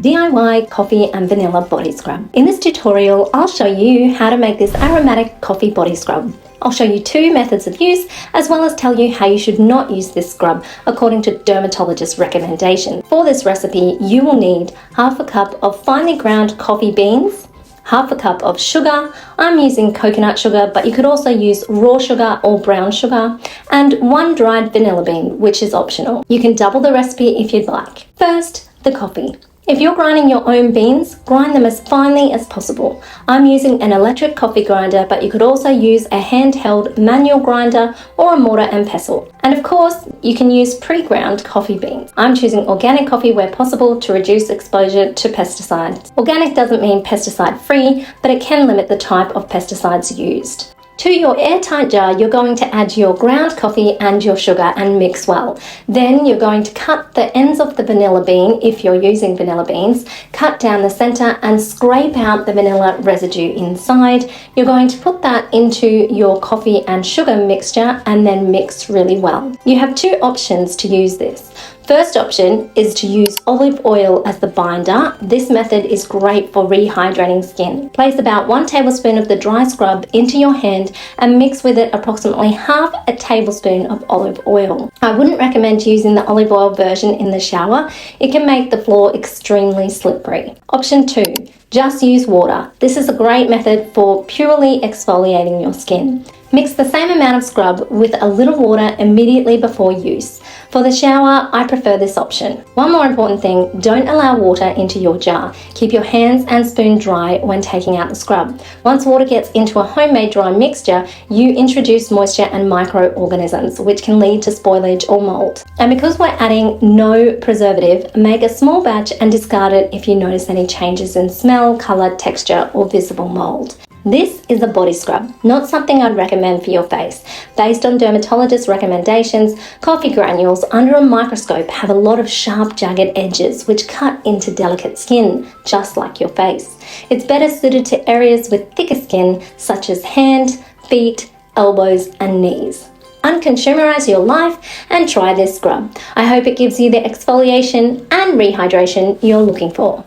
DIY coffee and vanilla body scrub. In this tutorial, I'll show you how to make this aromatic coffee body scrub. I'll show you 2 methods of use, as well as tell you how you should not use this scrub according to dermatologist recommendations. For this recipe, you will need half a cup of finely ground coffee beans, half a cup of sugar. I'm using coconut sugar, but you could also use raw sugar or brown sugar, and 1 dried vanilla bean, which is optional. You can double the recipe if you'd like. First, the coffee. If you're grinding your own beans, grind them as finely as possible. I'm using an electric coffee grinder, but you could also use a handheld manual grinder or a mortar and pestle. And of course, you can use pre-ground coffee beans. I'm choosing organic coffee where possible to reduce exposure to pesticides. Organic doesn't mean pesticide-free, but it can limit the type of pesticides used. To your airtight jar, you're going to add your ground coffee and your sugar and mix well. Then you're going to cut the ends of the vanilla bean, if you're using vanilla beans, cut down the center and scrape out the vanilla residue inside. You're going to put that into your coffee and sugar mixture and then mix really well. You have 2 options to use this. First option is to use olive oil as the binder. This method is great for rehydrating skin. Place about 1 tablespoon of the dry scrub into your hand and mix with it approximately half a tablespoon of olive oil. I wouldn't recommend using the olive oil version in the shower. It can make the floor extremely slippery. Option 2. Just use water. This is a great method for purely exfoliating your skin. Mix the same amount of scrub with a little water immediately before use. For the shower, I prefer this option. One more important thing, don't allow water into your jar. Keep your hands and spoon dry when taking out the scrub. Once water gets into a homemade dry mixture, you introduce moisture and microorganisms, which can lead to spoilage or mold. And because we're adding no preservative, make a small batch and discard it if you notice any changes in smell, color, texture, or visible mold. This is a body scrub, not something I'd recommend for your face. Based on dermatologist recommendations, coffee granules under a microscope have a lot of sharp, jagged edges which cut into delicate skin, just like your face. It's better suited to areas with thicker skin, such as hand, feet, elbows, and knees. Unconsumerize your life and try this scrub. I hope it gives you the exfoliation and rehydration you're looking for.